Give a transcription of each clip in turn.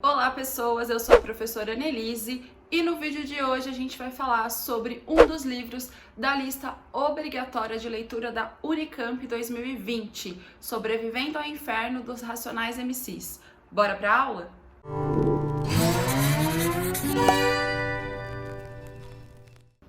Olá pessoas, eu sou a professora Annelise e no vídeo de hoje a gente vai falar sobre um dos livros da lista obrigatória de leitura da Unicamp 2020, Sobrevivendo ao Inferno dos Racionais MCs. Bora pra aula?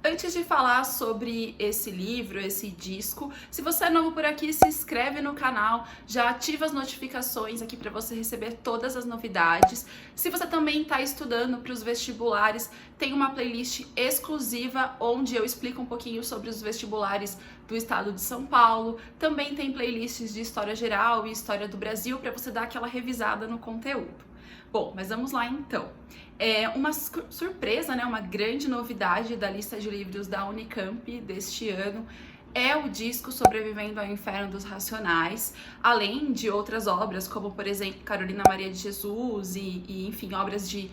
Antes de falar sobre esse livro, esse disco, se você é novo por aqui, se inscreve no canal, já ativa as notificações aqui para você receber todas as novidades. Se você também está estudando para os vestibulares, tem uma playlist exclusiva onde eu explico um pouquinho sobre os vestibulares do estado de São Paulo. Também tem playlists de História Geral e História do Brasil para você dar aquela revisada no conteúdo. Bom, mas vamos lá então. Uma surpresa, né, uma grande novidade da lista de livros da Unicamp deste ano é o disco Sobrevivendo ao Inferno dos Racionais, além de outras obras, como por exemplo Carolina Maria de Jesus e enfim, obras de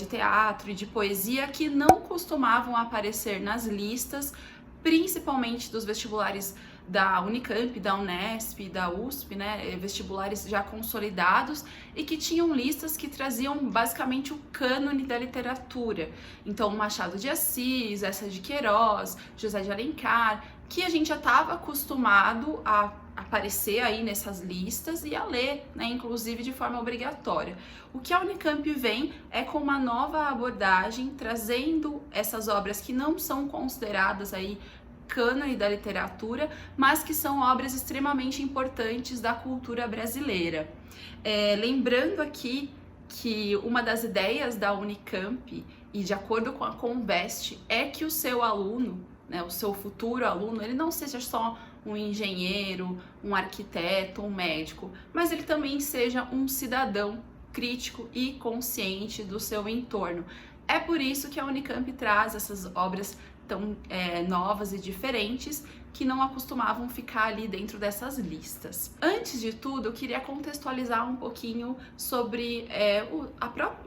teatro e de poesia que não costumavam aparecer nas listas, principalmente dos vestibulares da Unicamp, da Unesp, da USP, né, vestibulares já consolidados e que tinham listas que traziam basicamente o cânone da literatura. Então, Machado de Assis, Eça de Queiroz, José de Alencar, que a gente já estava acostumado a aparecer aí nessas listas e a ler, né, inclusive de forma obrigatória. O que a Unicamp vem é com uma nova abordagem, trazendo essas obras que não são consideradas aí cânone da literatura, mas que são obras extremamente importantes da cultura brasileira. Lembrando aqui que uma das ideias da Unicamp, e de acordo com a Conveste, é que o seu aluno, né, o seu futuro aluno, ele não seja só um engenheiro, um arquiteto, um médico, mas ele também seja um cidadão crítico e consciente do seu entorno. É por isso que a Unicamp traz essas obras tão novas e diferentes que não acostumavam ficar ali dentro dessas listas. Antes de tudo, eu queria contextualizar um pouquinho sobre o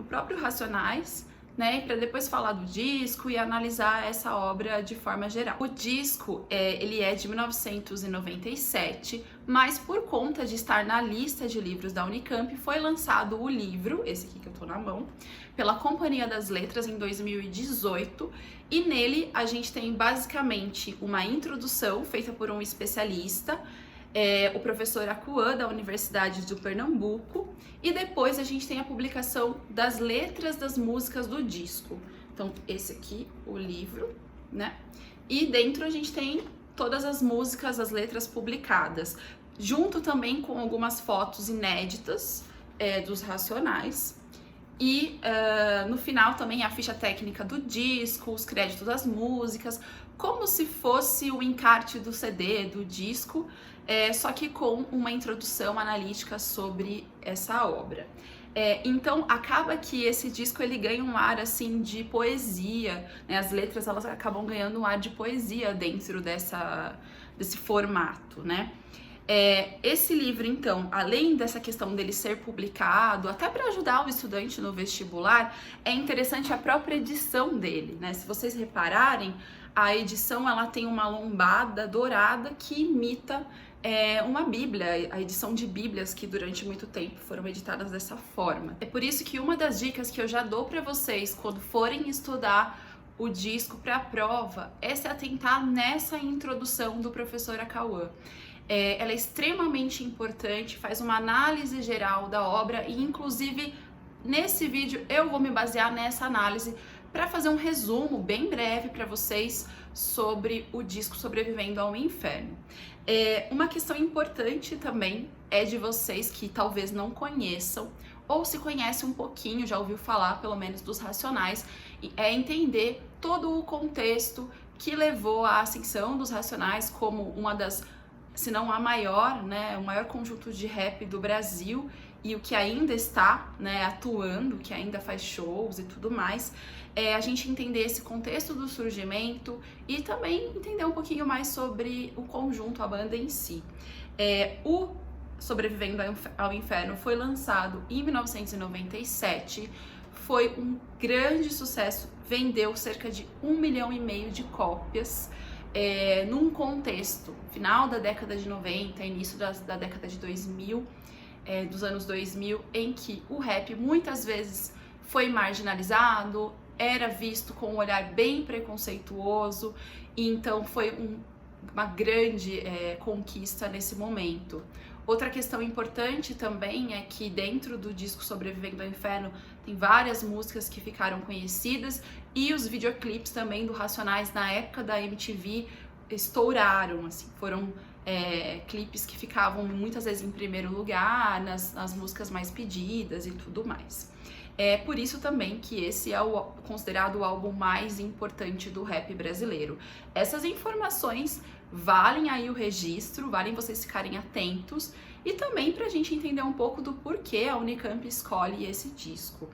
próprio Racionais, né, para depois falar do disco e analisar essa obra de forma geral. O disco, ele é de 1997, mas por conta de estar na lista de livros da Unicamp, foi lançado o livro, esse aqui que eu tô na mão, pela Companhia das Letras em 2018, e nele a gente tem basicamente uma introdução feita por um especialista, o professor Acuã, da Universidade do Pernambuco, e depois a gente tem a publicação das letras das músicas do disco. Então, esse aqui, o livro, né? E dentro a gente tem todas as músicas, as letras publicadas, junto também com algumas fotos inéditas dos Racionais. E no final também a ficha técnica do disco, os créditos das músicas, como se fosse o encarte do CD, do disco, só que com uma introdução analítica sobre essa obra. Então acaba que esse disco ele ganha um ar assim de poesia, né? As letras elas acabam ganhando um ar de poesia dentro desse formato, né? Esse livro, então, além dessa questão dele ser publicado, até para ajudar o estudante no vestibular, é interessante a própria edição dele, né? Se vocês repararem, a edição ela tem uma lombada dourada que imita uma Bíblia, a edição de Bíblias que durante muito tempo foram editadas dessa forma. É por isso que uma das dicas que eu já dou para vocês quando forem estudar o disco para a prova é se atentar nessa introdução do professor Acuã. Ela é extremamente importante, faz uma análise geral da obra e inclusive nesse vídeo eu vou me basear nessa análise para fazer um resumo bem breve para vocês sobre o disco Sobrevivendo ao Inferno. Uma questão importante também é de vocês que talvez não conheçam ou se conhecem um pouquinho, já ouviu falar pelo menos dos Racionais, é entender todo o contexto que levou à ascensão dos Racionais como uma das, se não a maior, né, o maior conjunto de rap do Brasil e o que ainda está, né, atuando, que ainda faz shows e tudo mais, a gente entender esse contexto do surgimento e também entender um pouquinho mais sobre o conjunto, a banda em si. O Sobrevivendo ao Inferno foi lançado em 1997, foi um grande sucesso, vendeu cerca de 1,5 milhão de cópias, num contexto final da década de 90, início da década de 2000, dos anos 2000, em que o rap muitas vezes foi marginalizado, era visto com um olhar bem preconceituoso, e então foi uma grande conquista nesse momento. Outra questão importante também é que dentro do disco Sobrevivendo ao Inferno tem várias músicas que ficaram conhecidas, e os videoclipes também do Racionais na época da MTV estouraram, assim, foram clipes que ficavam muitas vezes em primeiro lugar, nas músicas mais pedidas e tudo mais. É por isso também que esse é considerado o álbum mais importante do rap brasileiro. Essas informações valem aí o registro, valem vocês ficarem atentos, e também pra gente entender um pouco do porquê a Unicamp escolhe esse disco.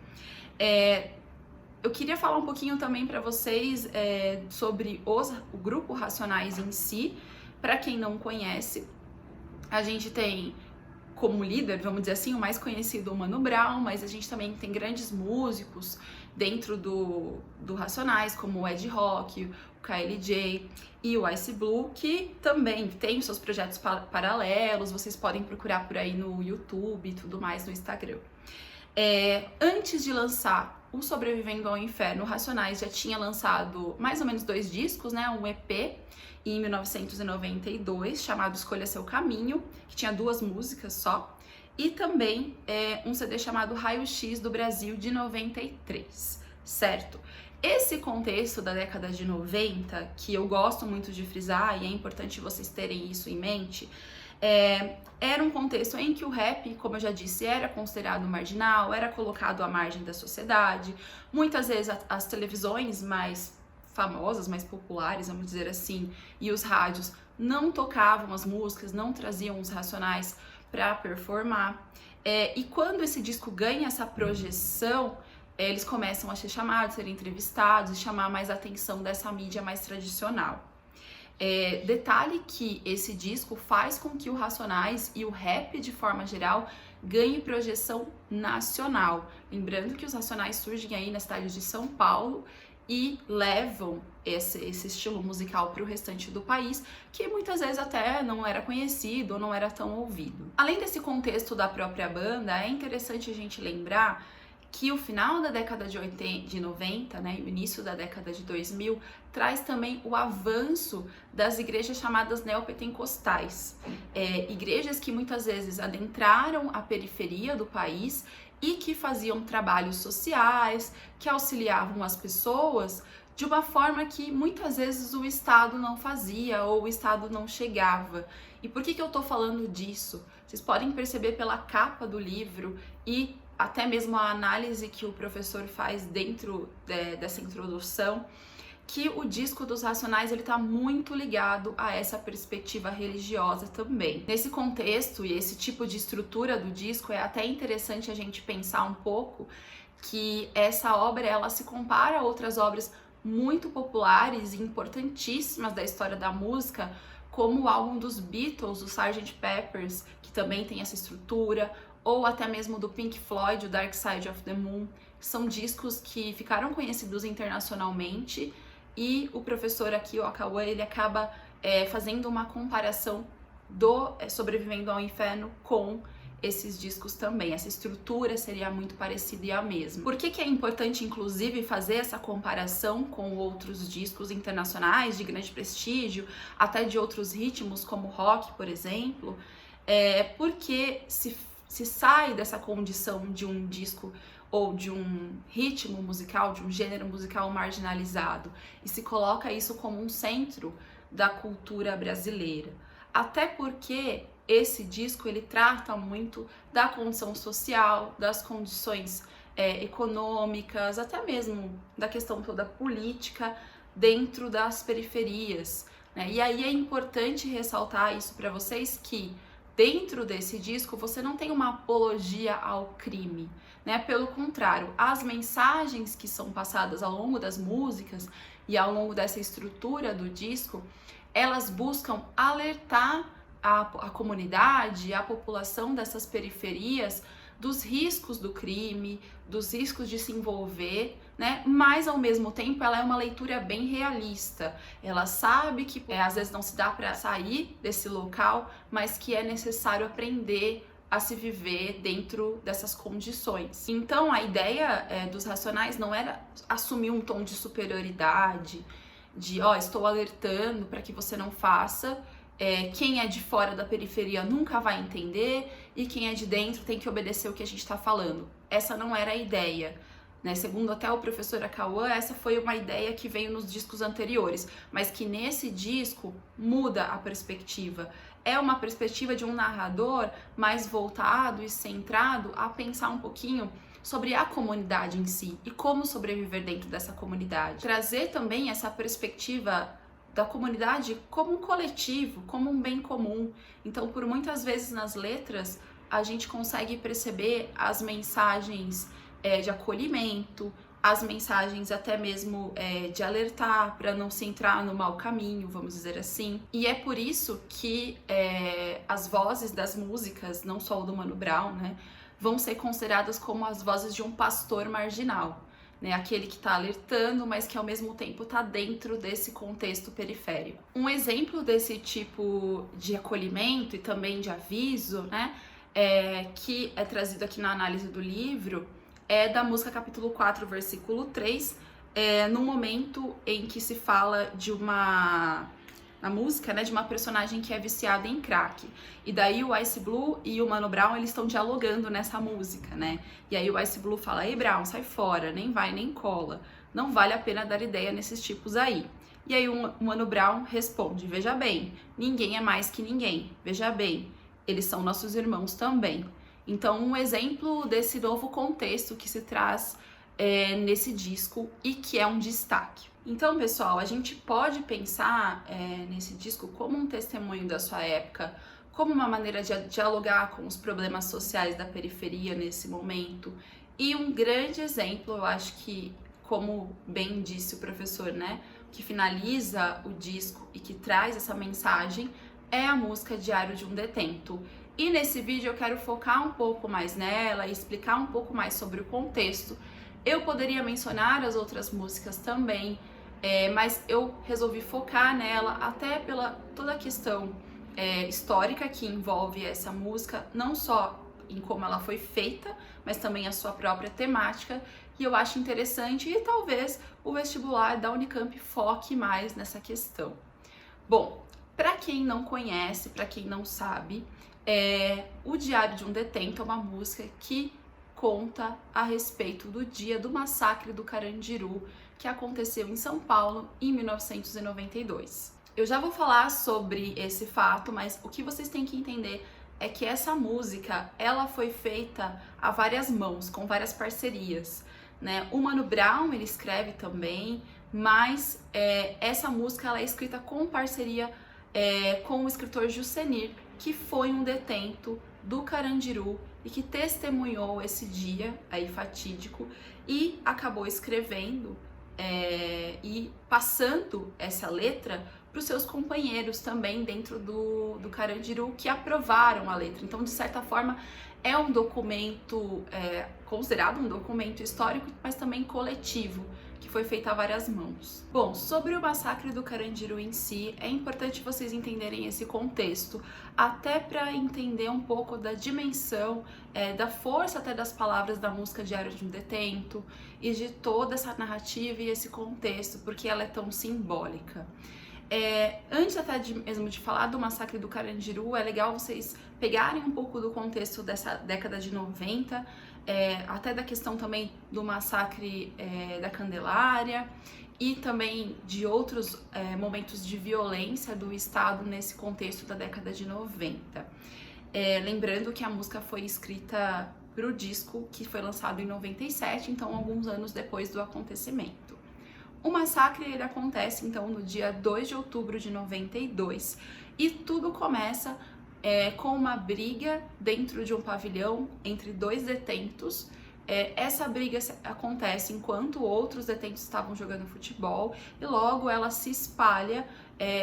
Eu queria falar um pouquinho também para vocês sobre o grupo Racionais em si. Para quem não conhece, a gente tem como líder, vamos dizer assim, o mais conhecido, o Mano Brown, mas a gente também tem grandes músicos dentro do Racionais, como o Ed Rock, o KLJ e o Ice Blue, que também tem seus projetos paralelos, vocês podem procurar por aí no YouTube e tudo mais, no Instagram. Antes de lançar o Sobrevivendo ao Inferno, o Racionais já tinha lançado mais ou menos 2 discos, né? Um EP em 1992, chamado Escolha Seu Caminho, que tinha 2 músicas só, e também um CD chamado Raio X do Brasil, de 93, certo? Esse contexto da década de 90, que eu gosto muito de frisar, e é importante vocês terem isso em mente, era um contexto em que o rap, como eu já disse, era considerado marginal, era colocado à margem da sociedade. Muitas vezes as televisões mais famosas, mais populares, vamos dizer assim, e os rádios não tocavam as músicas, não traziam os Racionais para performar. E quando esse disco ganha essa projeção, eles começam a ser chamados, serem entrevistados e chamar mais a atenção dessa mídia mais tradicional. Detalhe que esse disco faz com que o Racionais e o rap de forma geral ganhe projeção nacional. Lembrando que os Racionais surgem aí na cidade de São Paulo e levam esse estilo musical para o restante do país, que muitas vezes até não era conhecido ou não era tão ouvido. Além desse contexto da própria banda, é interessante a gente lembrar que o final da década de 90, né, e o início da década de 2000, traz também o avanço das igrejas chamadas neopentecostais. Igrejas que muitas vezes adentraram a periferia do país e que faziam trabalhos sociais, que auxiliavam as pessoas de uma forma que muitas vezes o Estado não fazia ou o Estado não chegava. E por que eu tô falando disso? Vocês podem perceber pela capa do livro e até mesmo a análise que o professor faz dentro dessa introdução, que o disco dos Racionais ele está muito ligado a essa perspectiva religiosa também. Nesse contexto e esse tipo de estrutura do disco, é até interessante a gente pensar um pouco que essa obra ela se compara a outras obras muito populares e importantíssimas da história da música, como o álbum dos Beatles, o Sgt. Pepper's, que também tem essa estrutura, ou até mesmo do Pink Floyd, o Dark Side of the Moon. São discos que ficaram conhecidos internacionalmente, e o professor aqui, o Akawan, ele acaba fazendo uma comparação do Sobrevivendo ao Inferno com esses discos também. Essa estrutura seria muito parecida e a mesma. Por que é importante, inclusive, fazer essa comparação com outros discos internacionais de grande prestígio, até de outros ritmos, como rock, por exemplo? Porque se sai dessa condição de um disco ou de um ritmo musical, de um gênero musical marginalizado, e se coloca isso como um centro da cultura brasileira. Até porque esse disco ele trata muito da condição social, das condições econômicas, até mesmo da questão toda política dentro das periferias, né? E aí é importante ressaltar isso para vocês, que dentro desse disco você não tem uma apologia ao crime, né? Pelo contrário, as mensagens que são passadas ao longo das músicas e ao longo dessa estrutura do disco, elas buscam alertar a comunidade, a população dessas periferias dos riscos do crime, dos riscos de se envolver, né? Mas ao mesmo tempo ela é uma leitura bem realista. Ela sabe que às vezes não se dá para sair desse local, mas que é necessário aprender a se viver dentro dessas condições. Então a ideia dos Racionais não era assumir um tom de superioridade, de estou alertando para que você não faça, quem é de fora da periferia nunca vai entender e quem é de dentro tem que obedecer o que a gente está falando. Essa não era a ideia. Né? Segundo até o professor Acauã, essa foi uma ideia que veio nos discos anteriores, mas que nesse disco muda a perspectiva. É uma perspectiva de um narrador mais voltado e centrado a pensar um pouquinho sobre a comunidade em si e como sobreviver dentro dessa comunidade. Trazer também essa perspectiva da comunidade como um coletivo, como um bem comum. Então, por muitas vezes nas letras, a gente consegue perceber as mensagens de acolhimento, as mensagens até mesmo de alertar para não se entrar no mau caminho, vamos dizer assim. E é por isso que as vozes das músicas, não só o do Mano Brown, né, vão ser consideradas como as vozes de um pastor marginal, né, aquele que está alertando, mas que ao mesmo tempo está dentro desse contexto periférico. Um exemplo desse tipo de acolhimento e também de aviso, né, que é trazido aqui na análise do livro, é da música capítulo 4, versículo 3, no momento em que se fala na música, né, de uma personagem que é viciada em crack. E daí o Ice Blue e o Mano Brown, eles estão dialogando nessa música, né? E aí o Ice Blue fala: "Ei, Brown, sai fora, nem vai nem cola. Não vale a pena dar ideia nesses tipos aí." E aí o Mano Brown responde: "Veja bem, ninguém é mais que ninguém. Veja bem, eles são nossos irmãos também." Então, um exemplo desse novo contexto que se traz nesse disco e que é um destaque. Então, pessoal, a gente pode pensar nesse disco como um testemunho da sua época, como uma maneira de dialogar com os problemas sociais da periferia nesse momento. E um grande exemplo, eu acho que, como bem disse o professor, né, que finaliza o disco e que traz essa mensagem, é a música Diário de um Detento. E nesse vídeo eu quero focar um pouco mais nela e explicar um pouco mais sobre o contexto. Eu poderia mencionar as outras músicas também, mas eu resolvi focar nela até pela toda a questão histórica que envolve essa música, não só em como ela foi feita, mas também a sua própria temática, e eu acho interessante e talvez o vestibular da Unicamp foque mais nessa questão. Bom, para quem não conhece, para quem não sabe, o Diário de um Detento é uma música que conta a respeito do dia do massacre do Carandiru, que aconteceu em São Paulo em 1992. Eu já vou falar sobre esse fato, mas o que vocês têm que entender é que essa música, ela foi feita a várias mãos, com várias parcerias, né? O Mano Brown, ele escreve também, mas essa música ela é escrita com parceria com o escritor Jucenir, que foi um detento do Carandiru e que testemunhou esse dia aí fatídico e acabou escrevendo e passando essa letra para os seus companheiros também dentro do Carandiru, que aprovaram a letra. Então, de certa forma, é um documento considerado um documento histórico, mas também coletivo, que foi feito a várias mãos. Bom, sobre o massacre do Carandiru em si, é importante vocês entenderem esse contexto, até para entender um pouco da dimensão, da força até das palavras da música Diário de um Detento e de toda essa narrativa e esse contexto, porque ela é tão simbólica. Antes até mesmo de falar do massacre do Carandiru, é legal vocês pegarem um pouco do contexto dessa década de 90, até da questão também do massacre da Candelária e também de outros momentos de violência do Estado nesse contexto da década de 90. Lembrando que a música foi escrita para o disco que foi lançado em 97, então alguns anos depois do acontecimento. O massacre ele acontece então no dia 2 de outubro de 92 e tudo começa com uma briga dentro de um pavilhão entre dois detentos. Essa briga acontece enquanto outros detentos estavam jogando futebol e logo ela se espalha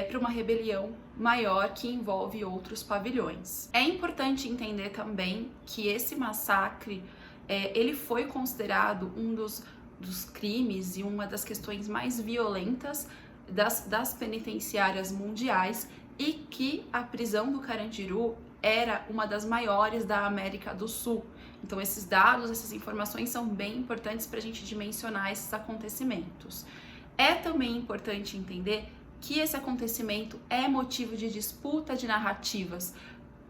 para uma rebelião maior que envolve outros pavilhões. É importante entender também que esse massacre ele foi considerado um dos crimes e uma das questões mais violentas das penitenciárias mundiais e que a prisão do Carandiru era uma das maiores da América do Sul. Então esses dados, essas informações são bem importantes para a gente dimensionar esses acontecimentos. É também importante entender que esse acontecimento é motivo de disputa de narrativas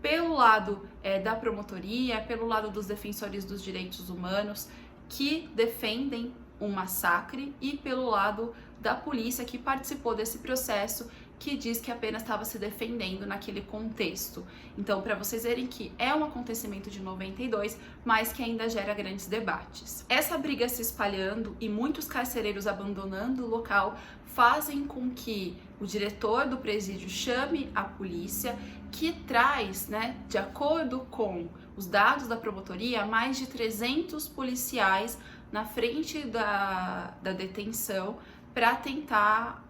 pelo lado da promotoria, pelo lado dos defensores dos direitos humanos que defendem um massacre e pelo lado da polícia que participou desse processo, que diz que apenas estava se defendendo naquele contexto. Então, para vocês verem que é um acontecimento de 92, mas que ainda gera grandes debates. Essa briga se espalhando e muitos carcereiros abandonando o local fazem com que o diretor do presídio chame a polícia, que traz, de acordo com os dados da promotoria, mais de 300 policiais na frente da detenção para tentar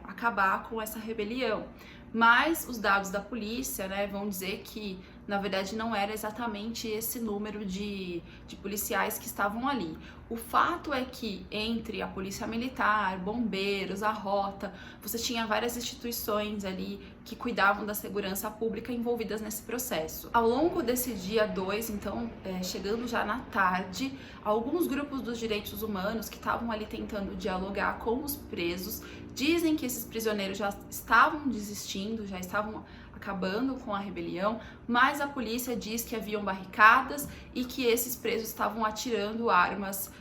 acabar com essa rebelião. Mas os dados da polícia vão dizer que, na verdade, não era exatamente esse número de policiais que estavam ali. O fato é que entre a polícia militar, bombeiros, a rota, você tinha várias instituições ali que cuidavam da segurança pública envolvidas nesse processo. Ao longo desse dia 2, então, chegando já na tarde, alguns grupos dos direitos humanos que estavam ali tentando dialogar com os presos dizem que esses prisioneiros já estavam desistindo, já estavam acabando com a rebelião, mas a polícia diz que haviam barricadas e que esses presos estavam atirando armas,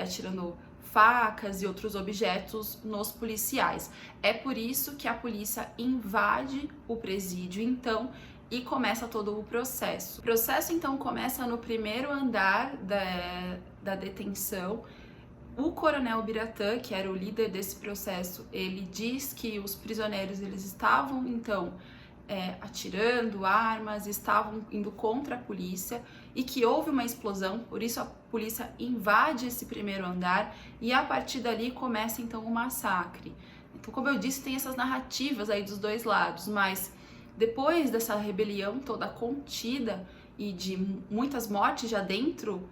atirando facas e outros objetos nos policiais. É por isso que a polícia invade o presídio, então, e começa todo o processo. O processo, então, começa no primeiro andar da detenção. O coronel Biratã, que era o líder desse processo, ele diz que os prisioneiros eles estavam, então, atirando armas, estavam indo contra a polícia e que houve uma explosão, por isso a polícia invade esse primeiro andar e a partir dali começa, então, o massacre. Então, como eu disse, tem essas narrativas aí dos dois lados, mas depois dessa rebelião toda contida e de muitas mortes já dentro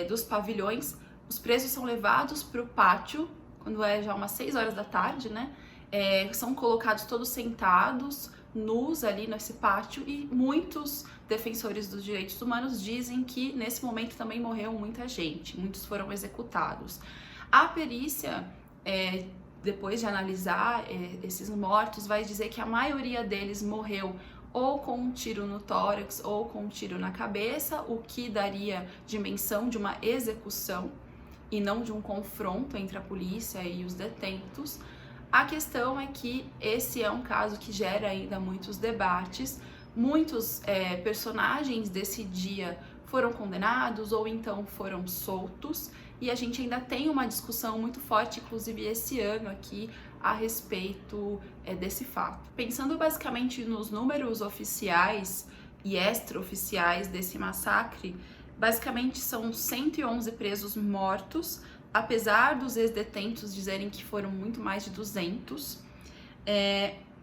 dos pavilhões, os presos são levados para o pátio, quando é já umas 6 horas da tarde, são colocados todos sentados, nus ali nesse pátio, e muitos defensores dos direitos humanos dizem que nesse momento também morreu muita gente, muitos foram executados. A perícia, depois de analisar esses mortos, vai dizer que a maioria deles morreu ou com um tiro no tórax ou com um tiro na cabeça, o que daria dimensão de uma execução e não de um confronto entre a polícia e os detentos. A questão é que esse é um caso que gera ainda muitos debates, muitos personagens desse dia foram condenados ou então foram soltos, e a gente ainda tem uma discussão muito forte, inclusive esse ano aqui, a respeito desse fato. Pensando basicamente nos números oficiais e extraoficiais desse massacre, basicamente são 111 presos mortos, apesar dos ex-detentos dizerem que foram muito mais de 200.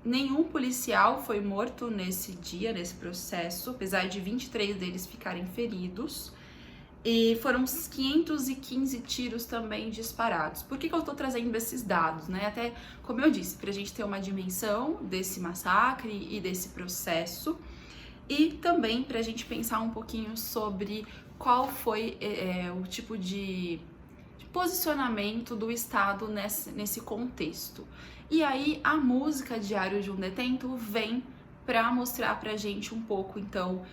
Nenhum policial foi morto nesse dia, nesse processo, apesar de 23 deles ficarem feridos. E foram 515 tiros também disparados. Por que eu estou trazendo esses dados, Até, como eu disse, para a gente ter uma dimensão desse massacre e desse processo. E também para a gente pensar um pouquinho sobre qual foi o tipo de posicionamento do Estado nesse contexto. E aí a música Diário de um Detento vem para mostrar pra gente um pouco, então,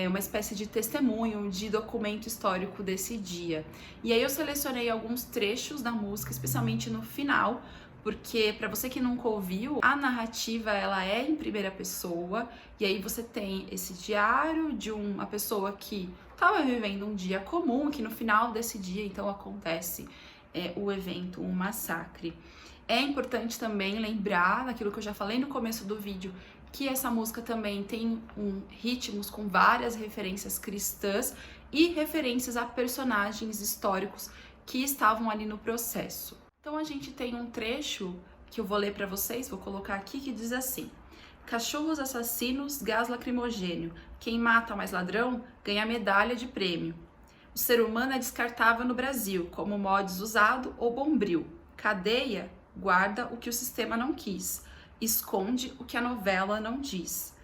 uma espécie de testemunho, de documento histórico desse dia. E aí eu selecionei alguns trechos da música, especialmente no final, porque para você que nunca ouviu, a narrativa ela é em primeira pessoa, e aí você tem esse diário de uma pessoa que estava vivendo um dia comum, que no final desse dia então acontece o evento, um massacre. É importante também lembrar daquilo que eu já falei no começo do vídeo, que essa música também tem ritmos com várias referências cristãs e referências a personagens históricos que estavam ali no processo. Então a gente tem um trecho que eu vou ler para vocês, vou colocar aqui, que diz assim: cachorros assassinos, gás lacrimogênio, quem mata mais ladrão ganha medalha de prêmio. O ser humano é descartável no Brasil, como mods usado ou bombril. Cadeia guarda o que o sistema não quis, esconde o que a novela não diz.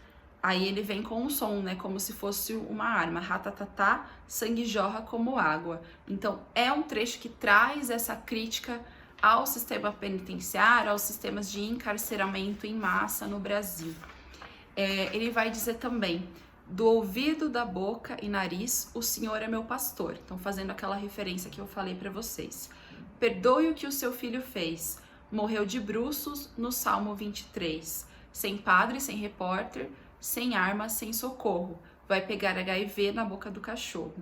Aí ele vem com um som, né, como se fosse uma arma, ratatatá, sangue jorra como água. Então é um trecho que traz essa crítica ao sistema penitenciário, aos sistemas de encarceramento em massa no Brasil. Ele vai dizer também: do ouvido, da boca e nariz, o Senhor é meu pastor. Então, fazendo aquela referência que eu falei para vocês. Perdoe o que o seu filho fez. Morreu de bruços no Salmo 23. Sem padre, sem repórter, sem arma, sem socorro. Vai pegar HIV na boca do cachorro.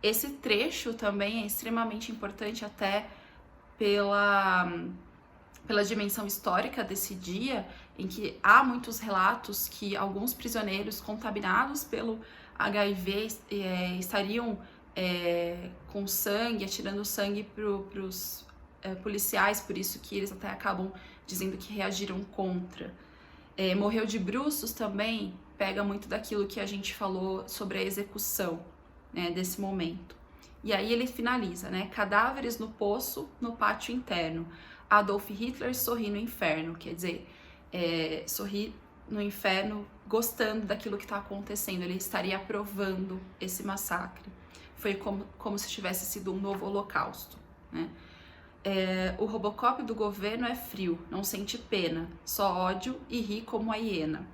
Esse trecho também é extremamente importante até pela dimensão histórica desse dia, em que há muitos relatos que alguns prisioneiros contaminados pelo HIV estariam com sangue, atirando sangue para os policiais, por isso que eles até acabam dizendo que reagiram contra. Morreu de bruços também pega muito daquilo que a gente falou sobre a execução, né, desse momento. E aí ele finaliza, né? Cadáveres no poço, no pátio interno. Adolf Hitler sorri no inferno, quer dizer, sorri no inferno gostando daquilo que está acontecendo, ele estaria aprovando esse massacre. Foi como se tivesse sido um novo holocausto, né? O Robocop do governo é frio, não sente pena, só ódio e ri como a hiena.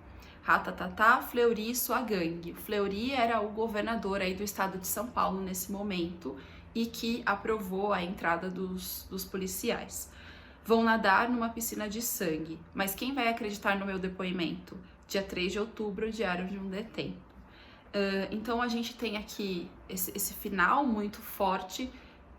Ratatatá, Fleury e sua gangue. Fleury era o governador aí do estado de São Paulo nesse momento e que aprovou a entrada dos policiais. Vão nadar numa piscina de sangue, mas quem vai acreditar no meu depoimento? Dia 3 de outubro, diário de um detento. Então a gente tem aqui esse final muito forte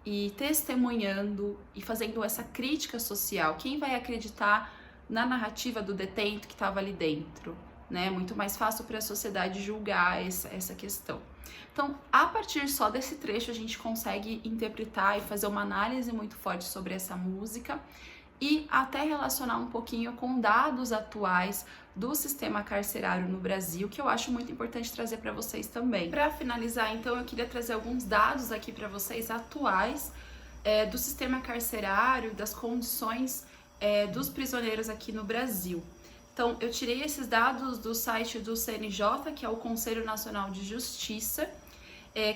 e testemunhando e fazendo essa crítica social. Quem vai acreditar na narrativa do detento que estava ali dentro? Né? Muito mais fácil para a sociedade julgar essa questão. Então, a partir só desse trecho, a gente consegue interpretar e fazer uma análise muito forte sobre essa música e até relacionar um pouquinho com dados atuais do sistema carcerário no Brasil, que eu acho muito importante trazer para vocês também. Para finalizar, então, eu queria trazer alguns dados aqui para vocês atuais do sistema carcerário, das condições dos prisioneiros aqui no Brasil. Então, eu tirei esses dados do site do CNJ, que é o Conselho Nacional de Justiça,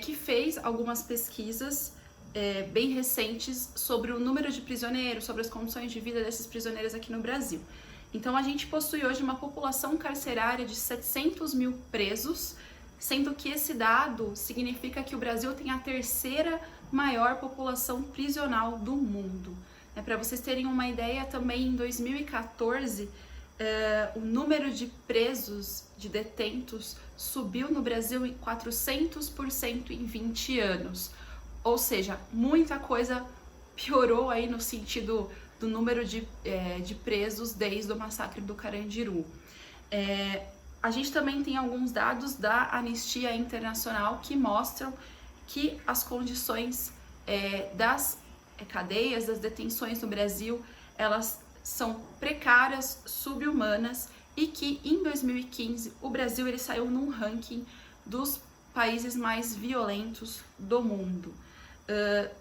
que fez algumas pesquisas bem recentes sobre o número de prisioneiros, sobre as condições de vida desses prisioneiros aqui no Brasil. Então, a gente possui hoje uma população carcerária de 700 mil presos, sendo que esse dado significa que o Brasil tem a terceira maior população prisional do mundo. Para vocês terem uma ideia, também em 2014, o número de presos, de detentos, subiu no Brasil em 400% em 20 anos. Ou seja, muita coisa piorou aí no sentido do número de presos desde o massacre do Carandiru. A gente também tem alguns dados da Anistia Internacional que mostram que as condições das cadeias, das detenções no Brasil, elas são precárias, subhumanas e que em 2015 o Brasil ele saiu num ranking dos países mais violentos do mundo.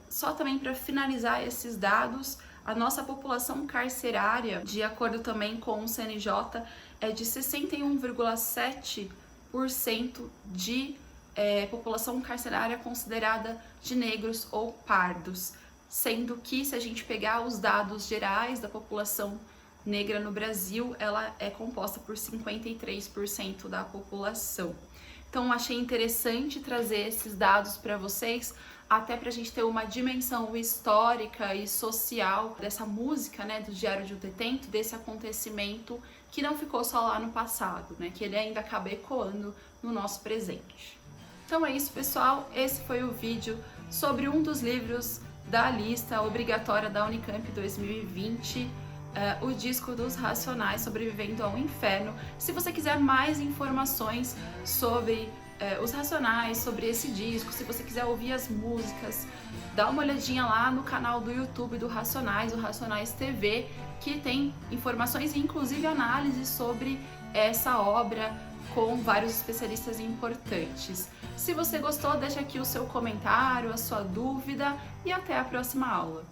Só também para finalizar esses dados, a nossa população carcerária, de acordo também com o CNJ, é de 61,7% de população carcerária considerada de negros ou pardos. Sendo que, se a gente pegar os dados gerais da população negra no Brasil, ela é composta por 53% da população. Então, achei interessante trazer esses dados para vocês, até para a gente ter uma dimensão histórica e social dessa música, né, do Diário de um Detento, desse acontecimento que não ficou só lá no passado, né, que ele ainda acaba ecoando no nosso presente. Então é isso, pessoal. Esse foi o vídeo sobre um dos livros da lista obrigatória da Unicamp 2020, o disco dos Racionais, Sobrevivendo ao Inferno. Se você quiser mais informações sobre os Racionais, sobre esse disco, se você quiser ouvir as músicas, dá uma olhadinha lá no canal do YouTube do Racionais, o Racionais TV, que tem informações e inclusive análises sobre essa obra com vários especialistas importantes. Se você gostou, deixa aqui o seu comentário, a sua dúvida e até a próxima aula.